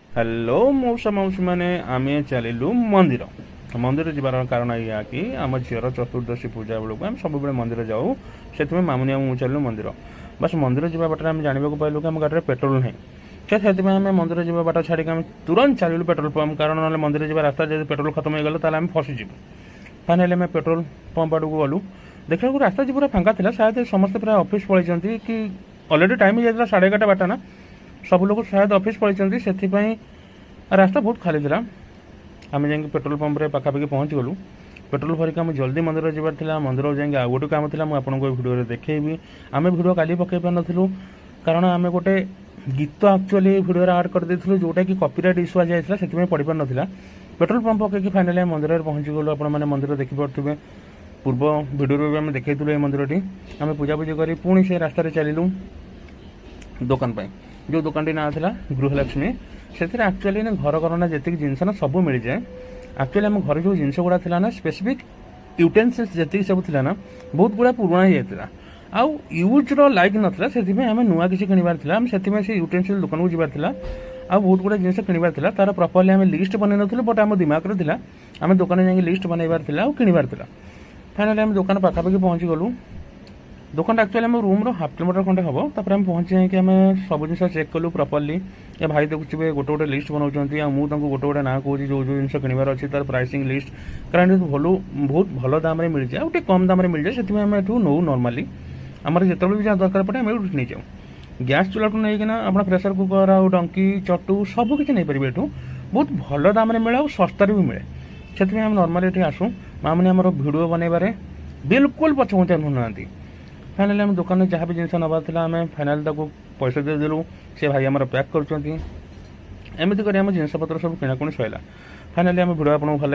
hello मौसा मौसी मैंने आम चलू मंदिर मंदिर जीवार कारण या कि आम झीर चतुर्दशी पूजा बेलू आम सब मंदिर जाऊ से मामुनी आम चलू मंदिर बस मंदिर जावा बाटर आम जानवा पाइलु कि आम गाड़ी पेट्रोल नहीं से आम मंदिर जावा बाट छाड़ी आम तुरंत चलू पेट्रोल पंप कारण ना मंदिर जावा रास्ता जब पेट्रोल खत्म हो गला आम फसीजु फाइनाली आम पेट्रोल पंप आड़ को गलु देखा रास्ता जी पूरा फांका था शायद समस्ते प्राय ऑफिस पलैंती कि अलरेडी टाइम जाता 11:30 बाटा ना सब लोग शायद ऑफिस पलैंती से रास्ता बहुत खाली था आम जा पेट्रोल पंप पाखापाखि पहुँच गलु पेट्रोल भरिक आम जल्दी मंदिर जबार मंदिर जाए आउ गोटे काम था मुझे भिडियो देखी आम भिडियो काली पकई पार नु कारण आम गोटे गीत एक्चुअली भिडियो आड कर देलु जोटा कि कॉपीराइट इश्यू आ जाता से पढ़ी पार ना पेट्रोल पंप पकईकि फाइनाली मंदिर पहुँची गलु आप मंदिर देखिपे पूर्व भिडियो भी आम देखी मंदिर आम पूजापूजी कर पुणी से रास्तार चलू दुकान जो दुकान टी ना था गृहलक्ष्मी से एक्चुअली घर करना जी जिनस ना सब मिल जाए एक्चुअली आम घर जो जिन गुड़ा था ना स्पेसिफिक यूटेन्सिल्स जी सब थी ना बहुत गुड़ा पुराणा ही जाता आउ यूज लाइक नाला से आम नुआ किसी किणवार से यूटेन्सिल दुकान को जबार आ बहुत गुड़ा जिन किणवार तार प्रॉपर्ली आम लिस्ट बनई नु बट आम दिमाग में आम दुकान जाकि लिस्ट बनइबार किणवार फाइनाली आम दुकान पाखापाखि पहुँची गलु दुकान एक्चुअली आम रूम हाफ किलोमीटर खंडे हम तापर आम पहुँची जाकि आम सब जिन चेक कलु प्रॉपर्ली या भाई देखुए गोटे गोटे लिस्ट बनाऊँच मुझे गोटे गोटे ना कौन जो जो जिन किणवार अच्छी तार प्राइसिंग लिस्ट कारण बहुत भल दाम मिल जाए और कम दाम मिल जाए से आम एठू नौ नॉर्मली आमर जो भी जहाँ दरकार पड़े आम नहीं जाऊँ गैस चूल्हा नहीं आप प्रेसर कुकर आउ डंकी चटू सब किसी नहीं पारे एठू बहुत भल दाम मिले और सस्तार भी मिले से आम नॉर्मली ये आसू मामने आम भिडियो बनइबारे बिल्कुल पछघुंचा ना फाइनाली आम दुकान जहाँ भी जिन नबार था आम फाइनाली पैसा देदेलु से भाई आम पैक करमती कर जिनपतर सब किणाकुणी सैला फाइनाली आम भिडियो आपको भल